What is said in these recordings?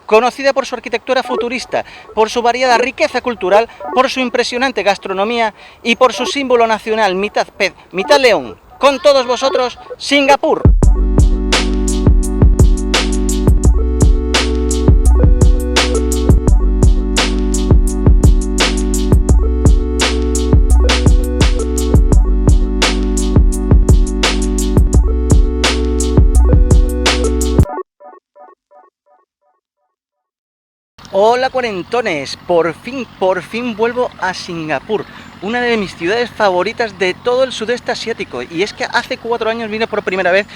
conocida por su arquitectura futurista, por su variada riqueza cultural, por su impresionante gastronomía y por su símbolo nacional, mitad pez, mitad león. Con todos vosotros, Singapur. Hola cuarentones, por fin vuelvo a Singapur, una de mis ciudades favoritas de todo el sudeste asiático. Y es que hace 4 años vine por primera vez,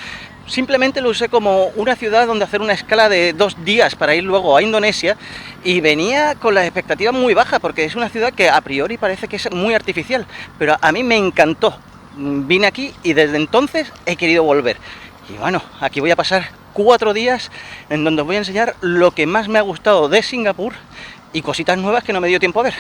simplemente lo usé como una ciudad donde hacer una escala de 2 días para ir luego a Indonesia, y venía con la expectativa muy baja porque es una ciudad que a priori parece que es muy artificial, pero a mí me encantó. Vine aquí y desde entonces he querido volver. Y bueno, aquí voy a pasar 4 días en donde os voy a enseñar lo que más me ha gustado de Singapur y cositas nuevas que no me dio tiempo a ver.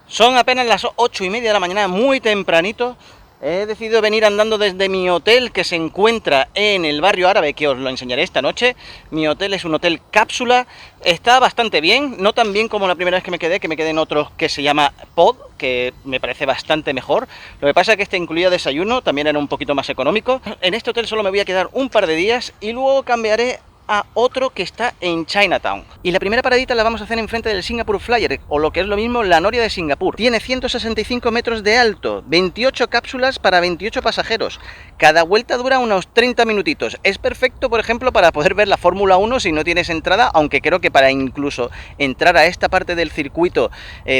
Son apenas las 8:30 de la mañana, muy tempranito. He decidido venir andando desde mi hotel, que se encuentra en el barrio árabe, que os lo enseñaré esta noche. Mi hotel es un hotel cápsula, está bastante bien, no tan bien como la primera vez que me quedé en otro que se llama Pod, que me parece bastante mejor. Lo que pasa es que este incluía desayuno, también era un poquito más económico. En este hotel solo me voy a quedar un par de días y luego cambiaré a otro que está en Chinatown. Y la primera paradita la vamos a hacer enfrente del Singapore Flyer, o lo que es lo mismo, la Noria de Singapur. Tiene 165 metros de alto, 28 cápsulas para 28 pasajeros. Cada vuelta dura unos 30 minutitos. Es perfecto, por ejemplo, para poder ver la Fórmula 1 si no tienes entrada, aunque creo que para incluso entrar a esta parte del circuito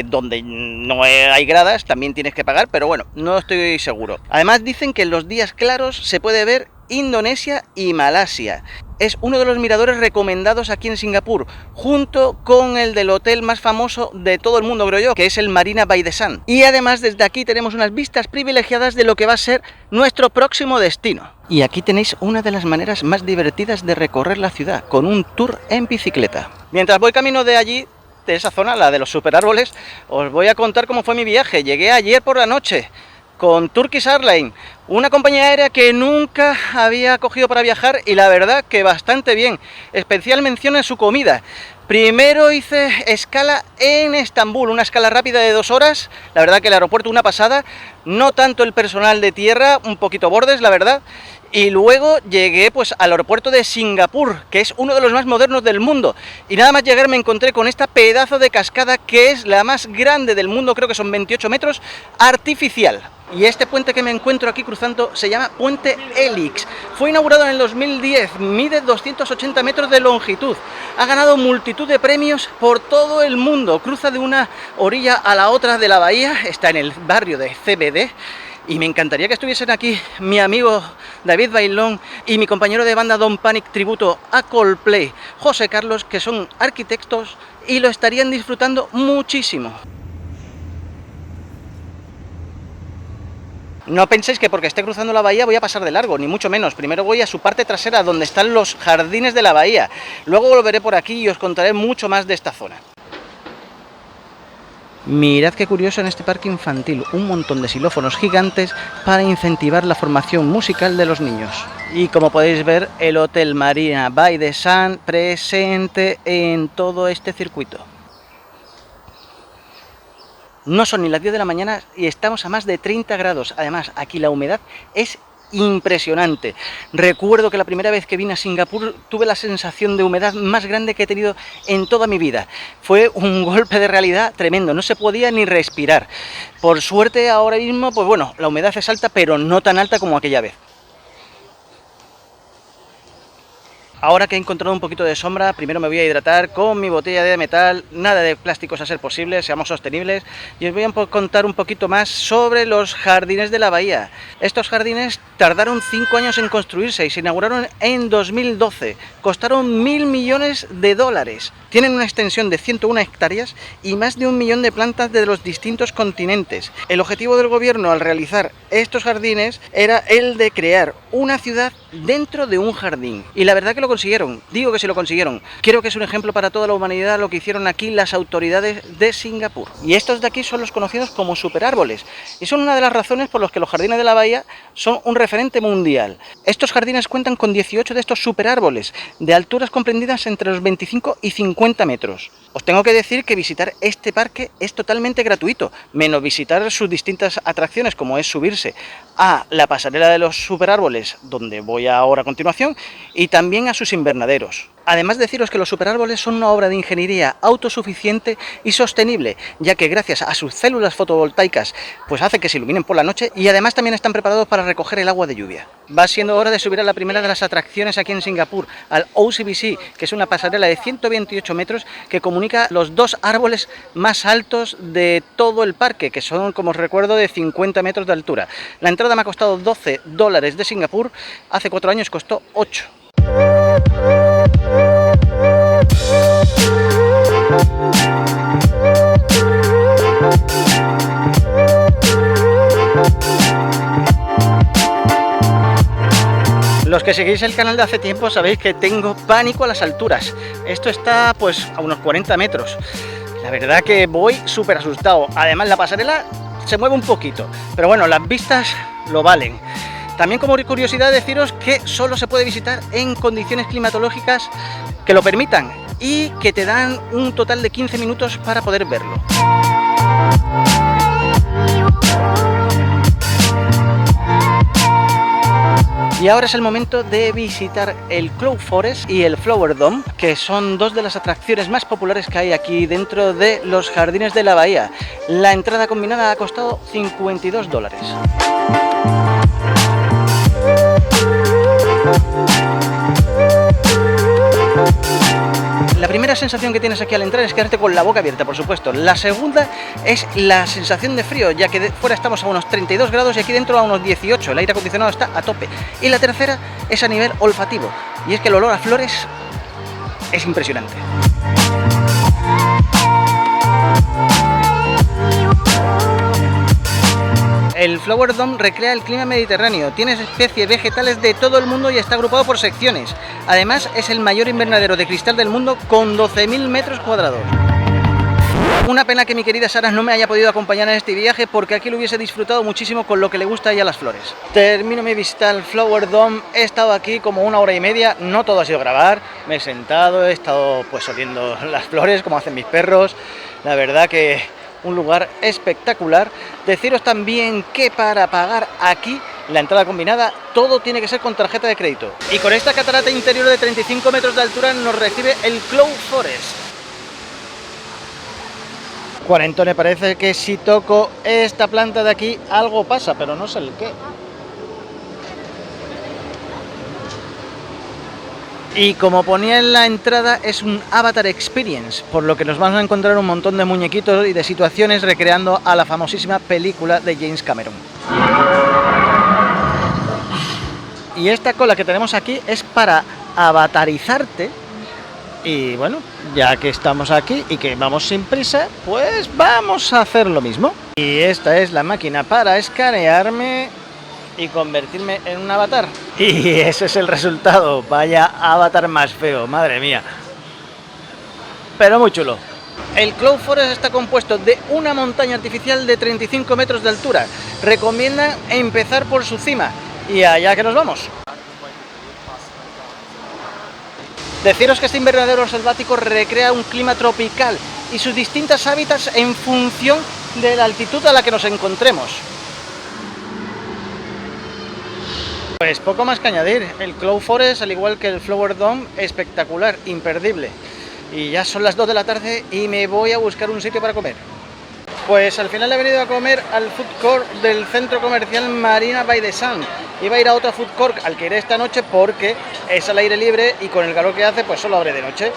donde no hay gradas, también tienes que pagar, pero bueno, no estoy seguro. Además dicen que en los días claros se puede ver Indonesia y Malasia. Es uno de los miradores recomendados aquí en Singapur, junto con el del hotel más famoso de todo el mundo, creo yo, que es el Marina Bay de Sands. Y además desde aquí tenemos unas vistas privilegiadas de lo que va a ser nuestro próximo destino. Y aquí tenéis una de las maneras más divertidas de recorrer la ciudad, con un tour en bicicleta. Mientras voy camino de allí, de esa zona, la de los superárboles, os voy a contar cómo fue mi viaje. Llegué ayer por la noche con Turkish Airlines, una compañía aérea que nunca había cogido para viajar, y la verdad que bastante bien. Especial mención en su comida. Primero hice escala en Estambul, una escala rápida de 2 horas. La verdad que el aeropuerto una pasada, no tanto el personal de tierra, un poquito bordes, la verdad. Y luego llegué pues al aeropuerto de Singapur, que es uno de los más modernos del mundo. Y nada más llegar me encontré con esta pedazo de cascada, que es la más grande del mundo, creo que son 28 metros, artificial. Y este puente que me encuentro aquí cruzando se llama Puente Helix. Fue inaugurado en el 2010, mide 280 metros de longitud. Ha ganado multitud de premios por todo el mundo. Cruza de una orilla a la otra de la bahía, está en el barrio de CBD. Y me encantaría que estuviesen aquí mi amigo David Bailón y mi compañero de banda Don't Panic, tributo a Coldplay, José Carlos, que son arquitectos y lo estarían disfrutando muchísimo. No penséis que porque esté cruzando la bahía voy a pasar de largo, ni mucho menos. Primero voy a su parte trasera, donde están los jardines de la bahía. Luego volveré por aquí y os contaré mucho más de esta zona. Mirad qué curioso en este parque infantil, un montón de xilófonos gigantes para incentivar la formación musical de los niños. Y como podéis ver, el Hotel Marina Bay de Sands presente en todo este circuito. No son ni las 10 de la mañana y estamos a más de 30 grados. Además, aquí la humedad es impresionante. Recuerdo que la primera vez que vine a Singapur tuve la sensación de humedad más grande que he tenido en toda mi vida. Fue un golpe de realidad tremendo, no se podía ni respirar. Por suerte ahora mismo, pues bueno, la humedad es alta, pero no tan alta como aquella vez. Ahora que he encontrado un poquito de sombra, primero me voy a hidratar con mi botella de metal, nada de plásticos a ser posible, seamos sostenibles, y os voy a contar un poquito más sobre los jardines de la bahía. Estos jardines tardaron 5 años en construirse y se inauguraron en 2012, costaron 1.000 millones de dólares. Tienen una extensión de 101 hectáreas y más de 1 millón de plantas de los distintos continentes. El objetivo del gobierno al realizar estos jardines era el de crear una ciudad dentro de un jardín. Y la verdad que lo consiguieron, digo que sí lo consiguieron. Creo que es un ejemplo para toda la humanidad lo que hicieron aquí las autoridades de Singapur. Y estos de aquí son los conocidos como superárboles. Y son una de las razones por las que los jardines de la bahía son un referente mundial. Estos jardines cuentan con 18 de estos superárboles, de alturas comprendidas entre los 25 y 50 metros. Os tengo que decir que visitar este parque es totalmente gratuito, menos visitar sus distintas atracciones, como es subirse a la pasarela de los superárboles, donde voy ahora a continuación, y también a sus invernaderos. Además, deciros que los superárboles son una obra de ingeniería autosuficiente y sostenible, ya que gracias a sus células fotovoltaicas pues hace que se iluminen por la noche, y además también están preparados para recoger el agua de lluvia. Va siendo hora de subir a la primera de las atracciones aquí en Singapur, al OCBC, que es una pasarela de 128 metros que comunica los dos árboles más altos de todo el parque, que son, como os recuerdo, de 50 metros de altura. La entrada me ha costado $12 de Singapur, hace 4 años costó 8. Los que seguís el canal de hace tiempo sabéis que tengo pánico a las alturas. Esto está pues a unos 40 metros. La verdad que voy súper asustado. Además la pasarela se mueve un poquito, pero bueno, las vistas lo valen. También como curiosidad deciros que solo se puede visitar en condiciones climatológicas que lo permitan y que te dan un total de 15 minutos para poder verlo. Y ahora es el momento de visitar el Cloud Forest y el Flower Dome, que son dos de las atracciones más populares que hay aquí dentro de los jardines de la bahía. La entrada combinada ha costado $52. La primera sensación que tienes aquí al entrar es quedarte con la boca abierta, por supuesto. La segunda es la sensación de frío, ya que fuera estamos a unos 32 grados y aquí dentro a unos 18. El aire acondicionado está a tope. Y la tercera es a nivel olfativo, y es que el olor a flores es impresionante. El Flower Dome recrea el clima mediterráneo, tiene especies vegetales de todo el mundo y está agrupado por secciones. Además, es el mayor invernadero de cristal del mundo con 12.000 metros cuadrados. Una pena que mi querida Sara no me haya podido acompañar en este viaje, porque aquí lo hubiese disfrutado muchísimo con lo que le gusta a ella las flores. Termino mi visita al Flower Dome, he estado aquí como 1 hora y media, no todo ha sido grabar, me he sentado, he estado pues oliendo las flores como hacen mis perros. La verdad que un lugar espectacular. Deciros también que para pagar aquí la entrada combinada todo tiene que ser con tarjeta de crédito. Y con esta catarata interior de 35 metros de altura nos recibe el Cloud Forest. Cuarentone, parece que si toco esta planta de aquí algo pasa, pero no sé el qué. Y como ponía en la entrada, es un Avatar Experience, por lo que nos vamos a encontrar un montón de muñequitos y de situaciones recreando a la famosísima película de James Cameron. Y esta cola que tenemos aquí es para avatarizarte. Y bueno, ya que estamos aquí y que vamos sin prisa, pues vamos a hacer lo mismo. Y esta es la máquina para escanearme y convertirme en un avatar. Y ese es el resultado. Vaya avatar más feo, madre mía. Pero muy chulo. El Cloud Forest está compuesto de una montaña artificial de 35 metros de altura. Recomiendan empezar por su cima. Y allá que nos vamos. Deciros que este invernadero selvático recrea un clima tropical y sus distintos hábitats en función de la altitud a la que nos encontremos. Pues poco más que añadir, el Cloud Forest, al igual que el Flower Dome, espectacular, imperdible. Y ya son las 2 de la tarde y me voy a buscar un sitio para comer. Pues al final he venido a comer al food court del centro comercial Marina Bay the Sands. Iba a ir a otro food court al que iré esta noche porque es al aire libre y con el calor que hace pues solo abre de noche.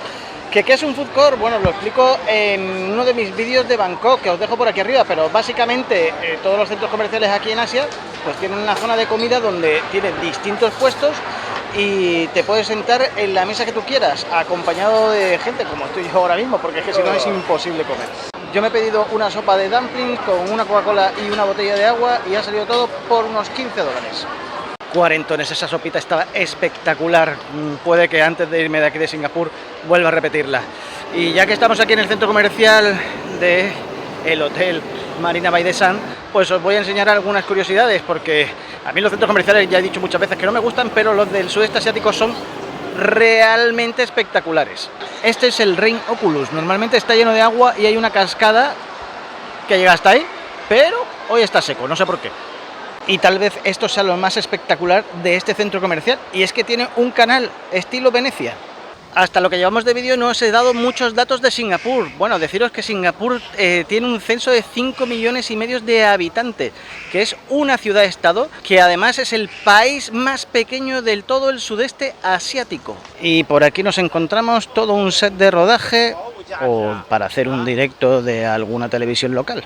¿Qué es un food court? Bueno, os lo explico en uno de mis vídeos de Bangkok, que os dejo por aquí arriba, pero básicamente todos los centros comerciales aquí en Asia pues tienen una zona de comida donde tienen distintos puestos y te puedes sentar en la mesa que tú quieras, acompañado de gente como estoy yo ahora mismo, porque es que si no es imposible comer. Yo me he pedido una sopa de dumplings con una Coca-Cola y una botella de agua y ha salido todo por unos $15. Cuarentones, esa sopita estaba espectacular. Puede que antes de irme de aquí de Singapur vuelva a repetirla. Y ya que estamos aquí en el centro comercial de el Hotel Marina Bay de Sands, pues os voy a enseñar algunas curiosidades, porque a mí los centros comerciales ya he dicho muchas veces que no me gustan, pero los del sudeste asiático son realmente espectaculares. Este es el Rain Oculus, normalmente está lleno de agua y hay una cascada que llega hasta ahí, pero hoy está seco, no sé por qué. Y tal vez esto sea lo más espectacular de este centro comercial, y es que tiene un canal estilo Venecia. Hasta lo que llevamos de vídeo no os he dado muchos datos de Singapur. Bueno, deciros que Singapur tiene un censo de 5,5 millones de habitantes, que es una ciudad-estado, que además es el país más pequeño del todo el sudeste asiático. Y por aquí nos encontramos todo un set de rodaje, o para hacer un directo de alguna televisión local.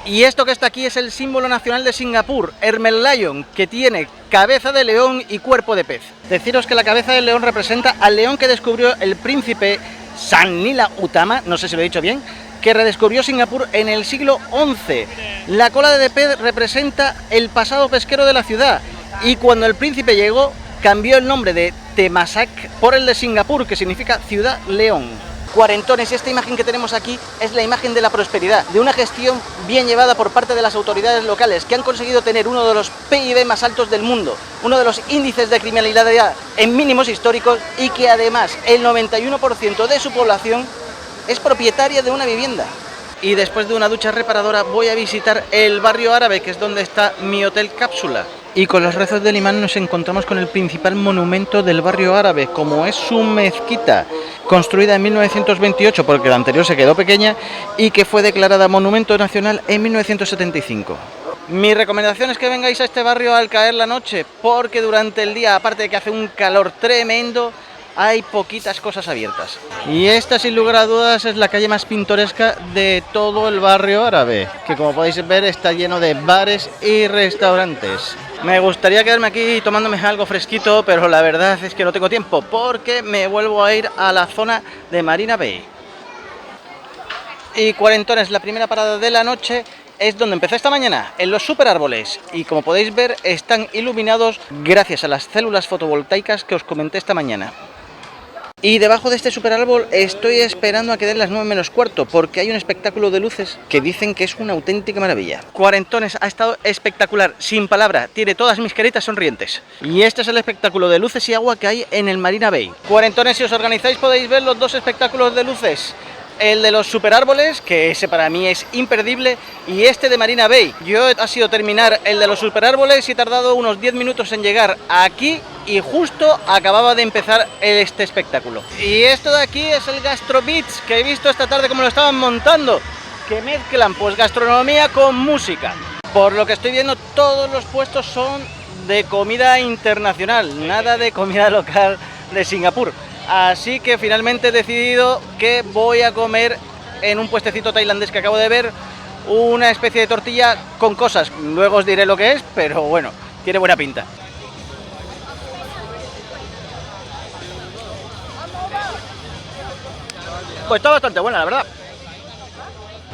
Y esto que está aquí es el símbolo nacional de Singapur, Hermel Lion, que tiene cabeza de león y cuerpo de pez. Deciros que la cabeza del león representa al león que descubrió el príncipe Sannila Utama, no sé si lo he dicho bien, que redescubrió Singapur en el siglo XI. La cola de pez representa el pasado pesquero de la ciudad, y cuando el príncipe llegó, cambió el nombre de Temasak por el de Singapur, que significa ciudad león. Cuarentones, esta imagen que tenemos aquí es la imagen de la prosperidad, de una gestión bien llevada por parte de las autoridades locales, que han conseguido tener uno de los PIB más altos del mundo, uno de los índices de criminalidad en mínimos históricos, y que además el 91% de su población es propietaria de una vivienda. Y después de una ducha reparadora voy a visitar el barrio árabe, que es donde está mi hotel cápsula. Y con los rezos del imán nos encontramos con el principal monumento del barrio árabe, como es su mezquita, construida en 1928 porque la anterior se quedó pequeña y que fue declarada Monumento Nacional en 1975. Mi recomendación es que vengáis a este barrio al caer la noche, porque durante el día, aparte de que hace un calor tremendo, hay poquitas cosas abiertas. Y esta, sin lugar a dudas, es la calle más pintoresca de todo el barrio árabe, que como podéis ver está lleno de bares y restaurantes. Me gustaría quedarme aquí tomándome algo fresquito, pero la verdad es que no tengo tiempo, porque me vuelvo a ir a la zona de Marina Bay. Y cuarentones, la primera parada de la noche es donde empecé esta mañana, en los super árboles, y como podéis ver están iluminados gracias a las células fotovoltaicas que os comenté esta mañana. Y debajo de este super árbol estoy esperando a que den las 9 menos cuarto, porque hay un espectáculo de luces que dicen que es una auténtica maravilla. Cuarentones, ha estado espectacular, sin palabra, tiene todas mis caritas sonrientes. Y este es el espectáculo de luces y agua que hay en el Marina Bay. Cuarentones, si os organizáis podéis ver los dos espectáculos de luces. El de los super árboles, que ese para mí es imperdible, y este de Marina Bay. Yo ha sido terminar el de los super árboles y he tardado unos 10 minutos en llegar aquí, y justo acababa de empezar este espectáculo. Y esto de aquí es el Gastro Beats, que he visto esta tarde como lo estaban montando, que mezclan pues gastronomía con música. Por lo que estoy viendo, todos los puestos son de comida internacional, nada de comida local de Singapur. Así que finalmente he decidido que voy a comer en un puestecito tailandés que acabo de ver, una especie de tortilla con cosas. Luego os diré lo que es, pero bueno, tiene buena pinta. Pues está bastante buena, la verdad.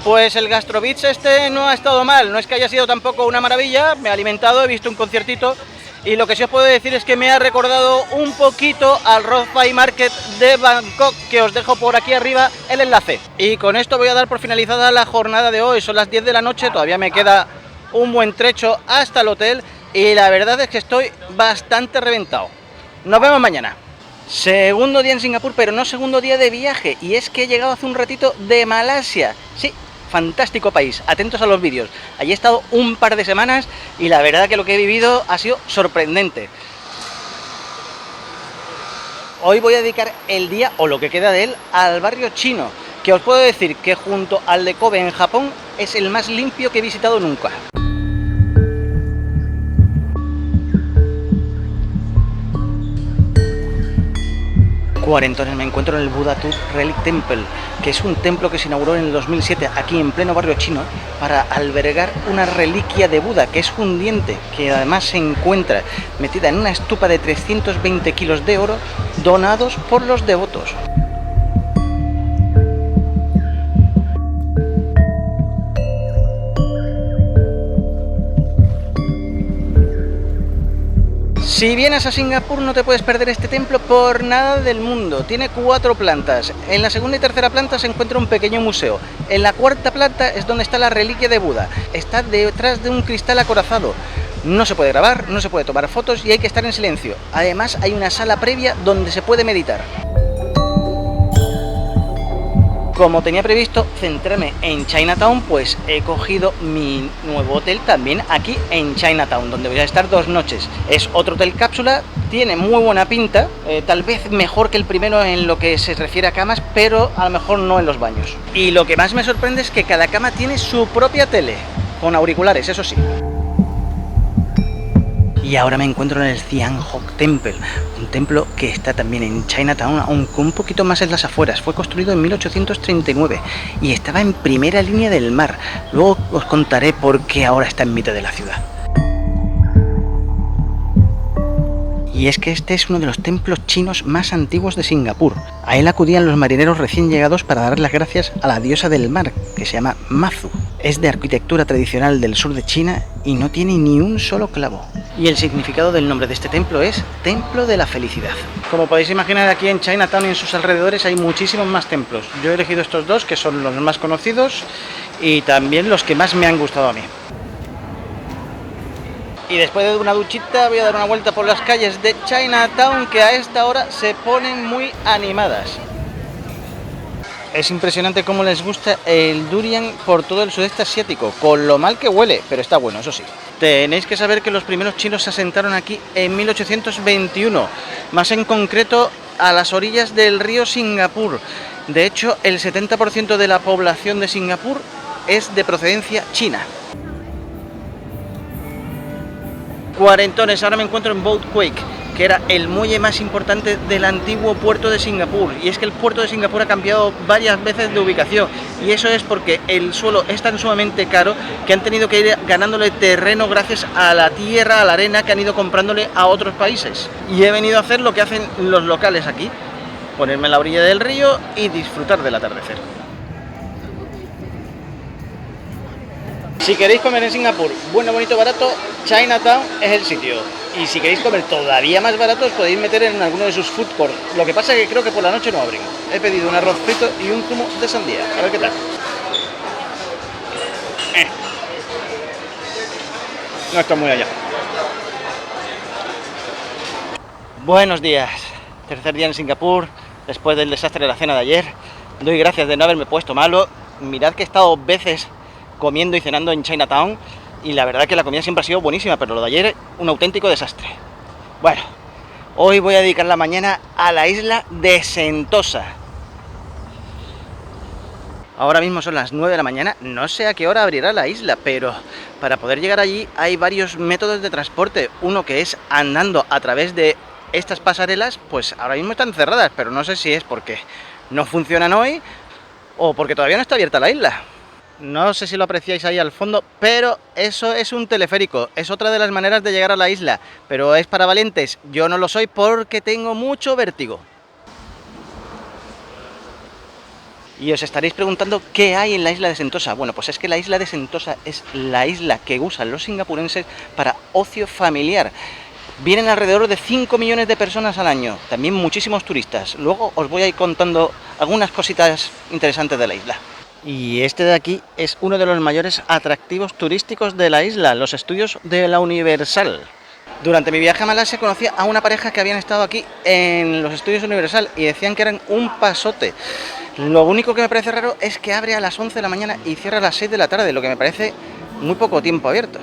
Pues el Gastro Beats este no ha estado mal, no es que haya sido tampoco una maravilla, me he alimentado, he visto un conciertito. Y lo que sí os puedo decir es que me ha recordado un poquito al Rothbai Market de Bangkok, que os dejo por aquí arriba el enlace. Y con esto voy a dar por finalizada la jornada de hoy. Son las 10 de la noche, todavía me queda un buen trecho hasta el hotel y la verdad es que estoy bastante reventado. Nos vemos mañana. Segundo día en Singapur, pero no segundo día de viaje, y es que he llegado hace un ratito de Malasia. Sí, fantástico país, atentos a los vídeos. Allí he estado un par de semanas y la verdad que lo que he vivido ha sido sorprendente. Hoy voy a dedicar el día, o lo que queda de él, al barrio chino, que os puedo decir que junto al de Kobe en Japón es el más limpio que he visitado nunca. Cuarentones, me encuentro en el Buddha Tooth Relic Temple, que es un templo que se inauguró en el 2007 aquí en pleno barrio chino para albergar una reliquia de Buda, que es un diente, que además se encuentra metida en una estupa de 320 kilos de oro donados por los devotos. Si vienes a Singapur no te puedes perder este templo por nada del mundo. Tiene 4 plantas. En la segunda y tercera planta se encuentra un pequeño museo. En la cuarta planta es donde está la reliquia de Buda. Está detrás de un cristal acorazado. No se puede grabar, no se puede tomar fotos y hay que estar en silencio. Además hay una sala previa donde se puede meditar. Como tenía previsto centrarme en Chinatown, pues he cogido mi nuevo hotel también aquí en Chinatown, donde voy a estar 2 noches. Es otro hotel cápsula, tiene muy buena pinta, tal vez mejor que el primero en lo que se refiere a camas, pero a lo mejor no en los baños. Y lo que más me sorprende es que cada cama tiene su propia tele, con auriculares, eso sí. Y ahora me encuentro en el Siang-Hok Temple, un templo que está también en Chinatown, aunque un poquito más en las afueras. Fue construido en 1839 y estaba en primera línea del mar. Luego os contaré por qué ahora está en mitad de la ciudad. Y es que este es uno de los templos chinos más antiguos de Singapur. A él acudían los marineros recién llegados para dar las gracias a la diosa del mar, que se llama Mazu. Es de arquitectura tradicional del sur de China y no tiene ni un solo clavo. Y el significado del nombre de este templo es Templo de la Felicidad. Como podéis imaginar, aquí en Chinatown y en sus alrededores hay muchísimos más templos. Yo he elegido estos 2, que son los más conocidos y también los que más me han gustado a mí. Y después de una duchita voy a dar una vuelta por las calles de Chinatown, que a esta hora se ponen muy animadas. Es impresionante cómo les gusta el durian por todo el sudeste asiático, con lo mal que huele, pero está bueno, eso sí. Tenéis que saber que los primeros chinos se asentaron aquí en 1821, más en concreto a las orillas del río Singapur. De hecho, el 70% de la población de Singapur es de procedencia china. Cuarentones, ahora me encuentro en Boat Quay, que era el muelle más importante del antiguo puerto de Singapur. Y es que el puerto de Singapur ha cambiado varias veces de ubicación, y eso es porque el suelo es tan sumamente caro que han tenido que ir ganándole terreno gracias a la tierra, a la arena que han ido comprándole a otros países. Y he venido a hacer lo que hacen los locales aquí, ponerme en la orilla del río y disfrutar del atardecer. Si queréis comer en Singapur bueno, bonito, barato, Chinatown es el sitio. Y si queréis comer todavía más barato, os podéis meter en alguno de sus food courts. Lo que pasa es que creo que por la noche no abren. He pedido un arroz frito y un zumo de sandía. A ver qué tal. No está muy allá. Buenos días. Tercer día en Singapur, después del desastre de la cena de ayer. Doy gracias de no haberme puesto malo. Mirad que he estado veces comiendo y cenando en Chinatown y la verdad que la comida siempre ha sido buenísima, pero lo de ayer un auténtico desastre. Bueno, hoy voy a dedicar la mañana a la isla de Sentosa. Ahora mismo son las 9 de la mañana, no sé a qué hora abrirá la isla, pero para poder llegar allí hay varios métodos de transporte. Uno que es andando a través de estas pasarelas, pues ahora mismo están cerradas, pero no sé si es porque no funcionan hoy o porque todavía no está abierta la isla. No sé si lo apreciáis ahí al fondo, pero eso es un teleférico. Es otra de las maneras de llegar a la isla, pero es para valientes. Yo no lo soy porque tengo mucho vértigo. Y os estaréis preguntando qué hay en la isla de Sentosa. Bueno, pues es que la isla de Sentosa es la isla que usan los singapurenses para ocio familiar. Vienen alrededor de 5 millones de personas al año, también muchísimos turistas. Luego os voy a ir contando algunas cositas interesantes de la isla. Y este de aquí es uno de los mayores atractivos turísticos de la isla, los estudios de la Universal. Durante mi viaje a Malasia conocí a una pareja que habían estado aquí en los estudios Universal y decían que eran un pasote. Lo único que me parece raro es que abre a las 11 de la mañana y cierra a las 6 de la tarde, lo que me parece muy poco tiempo abierto.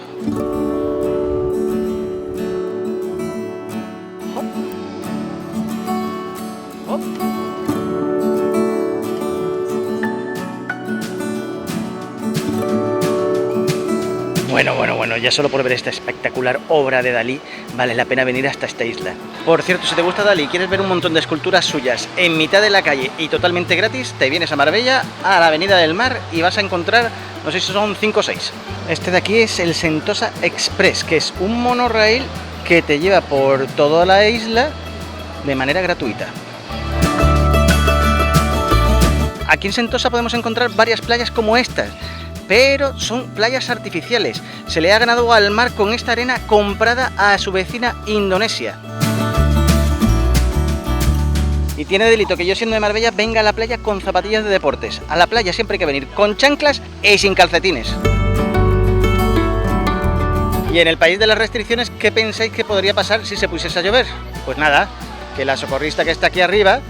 Bueno, ya solo por ver esta espectacular obra de Dalí vale la pena venir hasta esta isla. Por cierto, si te gusta Dalí y quieres ver un montón de esculturas suyas en mitad de la calle y totalmente gratis, te vienes a Marbella, a la Avenida del Mar y vas a encontrar, no sé si son 5 o 6. Este de aquí es el Sentosa Express, que es un monorraíl que te lleva por toda la isla de manera gratuita. Aquí en Sentosa podemos encontrar varias playas como estas, pero son playas artificiales. Se le ha ganado al mar con esta arena comprada a su vecina Indonesia. Y tiene delito que yo, siendo de Marbella, venga a la playa con zapatillas de deportes. A la playa siempre hay que venir con chanclas y sin calcetines. Y en el país de las restricciones, ¿qué pensáis que podría pasar si se pusiese a llover? Pues nada, que la socorrista que está aquí arriba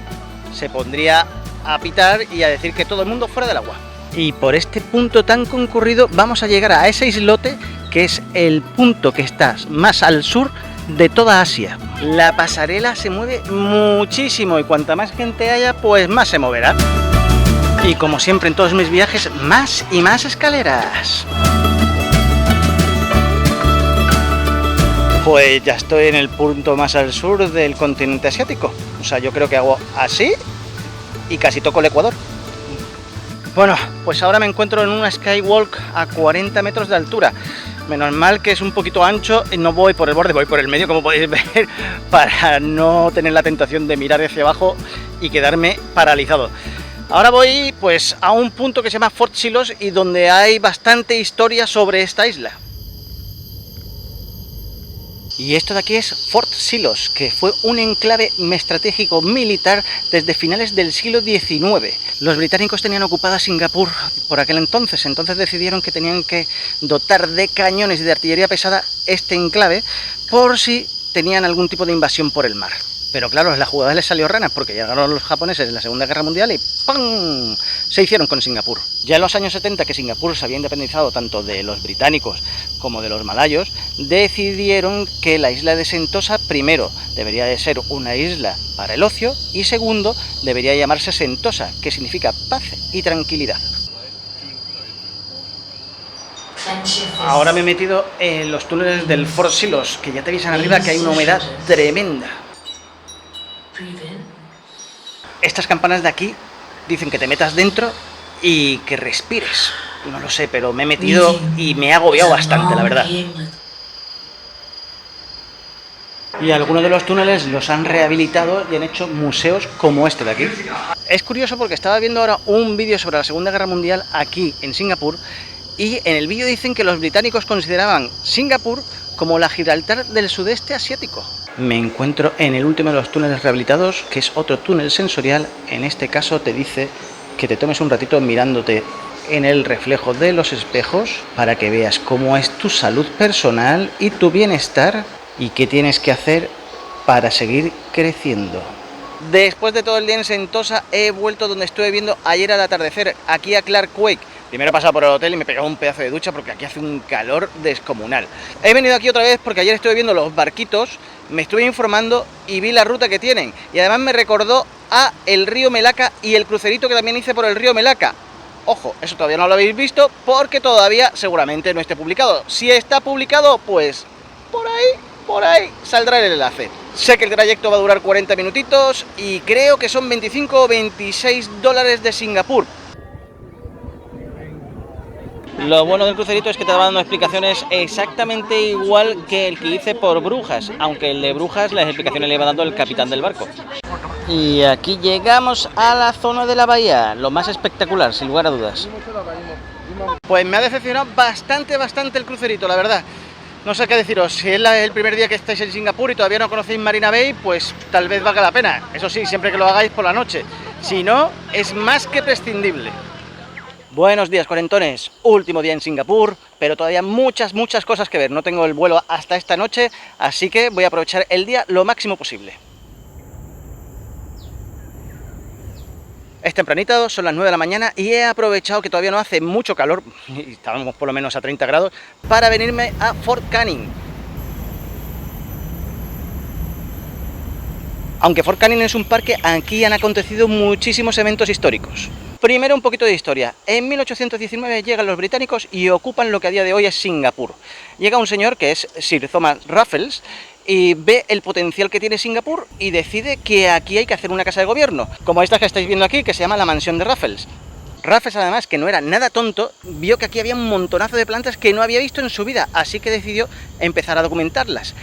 se pondría a pitar y a decir que todo el mundo fuera del agua. Y por este punto tan concurrido vamos a llegar a ese islote que es el punto que está más al sur de toda Asia. La pasarela se mueve muchísimo y cuanta más gente haya, pues más se moverá. Y como siempre en todos mis viajes, más y más escaleras. Pues ya estoy en el punto más al sur del continente asiático. O sea, yo creo que hago así y casi toco el Ecuador. Bueno, pues ahora me encuentro en una skywalk a 40 metros de altura. Menos mal que es un poquito ancho y no voy por el borde, voy por el medio, como podéis ver, para no tener la tentación de mirar hacia abajo y quedarme paralizado. Ahora voy pues a un punto que se llama Fort Silos y donde hay bastante historia sobre esta isla. Y esto de aquí es Fort Silos, que fue un enclave estratégico militar desde finales del siglo XIX. Los británicos tenían ocupada Singapur por aquel entonces decidieron que tenían que dotar de cañones y de artillería pesada este enclave por si tenían algún tipo de invasión por el mar. Pero claro, la jugada les salió rana porque llegaron los japoneses en la Segunda Guerra Mundial y ¡pam! Se hicieron con Singapur. Ya en los años 70, que Singapur se había independizado tanto de los británicos como de los malayos, decidieron que la isla de Sentosa, primero, debería de ser una isla para el ocio y segundo, debería llamarse Sentosa, que significa paz y tranquilidad. Ahora me he metido en los túneles del Fort Silos, que ya te avisan arriba que hay una humedad tremenda. Estas campanas de aquí dicen que te metas dentro y que respires. No lo sé, pero me he metido y me ha agobiado bastante, la verdad. Y algunos de los túneles los han rehabilitado y han hecho museos como este de aquí. Es curioso porque estaba viendo ahora un vídeo sobre la Segunda Guerra Mundial aquí en Singapur y en el vídeo dicen que los británicos consideraban Singapur como la Gibraltar del sudeste asiático. Me encuentro en el último de los túneles rehabilitados, que es otro túnel sensorial. En este caso te dice que te tomes un ratito mirándote en el reflejo de los espejos para que veas cómo es tu salud personal y tu bienestar y qué tienes que hacer para seguir creciendo. Después de todo el día en Sentosa he vuelto donde estuve viendo ayer al atardecer, aquí a Clark Quay. Primero he pasado por el hotel y me he pegado un pedazo de ducha porque aquí hace un calor descomunal. He venido aquí otra vez porque ayer estuve viendo los barquitos, me estuve informando y vi la ruta que tienen. Y además me recordó a el río Melaka y el crucerito que también hice por el río Melaka. Ojo, eso todavía no lo habéis visto porque todavía seguramente no esté publicado. Si está publicado, pues por ahí saldrá el enlace. Sé que el trayecto va a durar 40 minutitos y creo que son 25 o 26 dólares de Singapur. Lo bueno del crucerito es que te va dando explicaciones exactamente igual que el que hice por Brujas, aunque el de Brujas las explicaciones le iba dando el capitán del barco. Y aquí llegamos a la zona de la bahía, lo más espectacular, sin lugar a dudas. Pues me ha decepcionado bastante el crucerito, la verdad. No sé qué deciros, si es el primer día que estáis en Singapur y todavía no conocéis Marina Bay, pues tal vez valga la pena. Eso sí, siempre que lo hagáis por la noche. Si no, es más que prescindible. Buenos días, cuarentones. Último día en Singapur, pero todavía muchas cosas que ver. No tengo el vuelo hasta esta noche, así que voy a aprovechar el día lo máximo posible. Es tempranito, son las 9 de la mañana y he aprovechado que todavía no hace mucho calor, y estábamos por lo menos a 30 grados, para venirme a Fort Canning. Aunque Fort Canning es un parque, aquí han acontecido muchísimos eventos históricos. Primero un poquito de historia. En 1819 llegan los británicos y ocupan lo que a día de hoy es Singapur. Llega un señor que es Sir Thomas Raffles y ve el potencial que tiene Singapur y decide que aquí hay que hacer una casa de gobierno, como esta que estáis viendo aquí, que se llama la Mansión de Raffles. Raffles, además, que no era nada tonto, vio que aquí había un montonazo de plantas que no había visto en su vida, así que decidió empezar a documentarlas.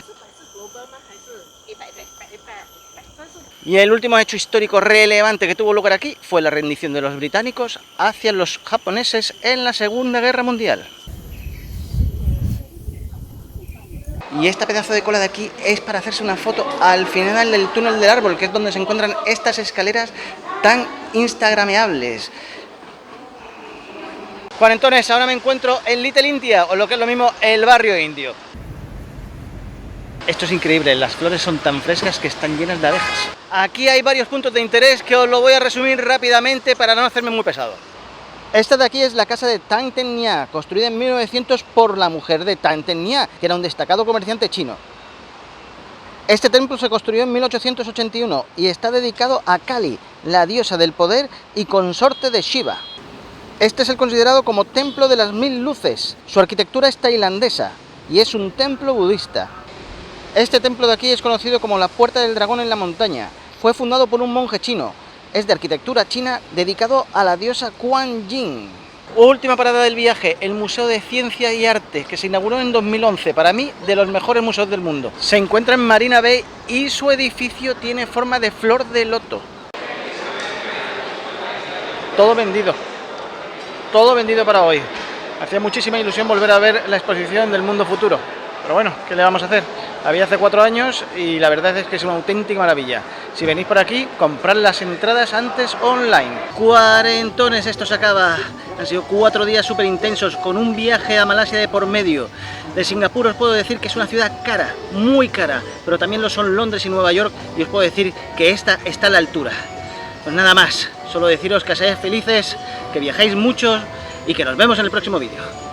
Y el último hecho histórico relevante que tuvo lugar aquí fue la rendición de los británicos hacia los japoneses en la Segunda Guerra Mundial. Y esta pedazo de cola de aquí es para hacerse una foto al final del túnel del árbol, que es donde se encuentran estas escaleras tan instagrameables. Cuarentones, ahora me encuentro en Little India, o lo que es lo mismo, el barrio indio. Esto es increíble, las flores son tan frescas que están llenas de abejas. Aquí hay varios puntos de interés que os lo voy a resumir rápidamente para no hacerme muy pesado. Esta de aquí es la casa de Tang Ten Nha, construida en 1900 por la mujer de Tang Ten Nha, que era un destacado comerciante chino. Este templo se construyó en 1881 y está dedicado a Kali, la diosa del poder y consorte de Shiva. Este es el considerado como templo de las 1000 luces. Su arquitectura es tailandesa y es un templo budista. Este templo de aquí es conocido como la Puerta del Dragón en la Montaña. Fue fundado por un monje chino. Es de arquitectura china, dedicado a la diosa Kuan Yin. Última parada del viaje, el Museo de Ciencia y Arte, que se inauguró en 2011. Para mí, de los mejores museos del mundo. Se encuentra en Marina Bay y su edificio tiene forma de flor de loto. Todo vendido. Todo vendido para hoy. Hacía muchísima ilusión volver a ver la exposición del mundo futuro. Pero bueno, ¿qué le vamos a hacer? Había hace 4 años y la verdad es que es una auténtica maravilla. Si venís por aquí, comprad las entradas antes online. Cuarentones, esto se acaba. Han sido 4 días súper intensos con un viaje a Malasia de por medio. De Singapur os puedo decir que es una ciudad cara, muy cara, pero también lo son Londres y Nueva York, y os puedo decir que esta está a la altura. Pues nada más, solo deciros que seáis felices, que viajéis mucho y que nos vemos en el próximo vídeo.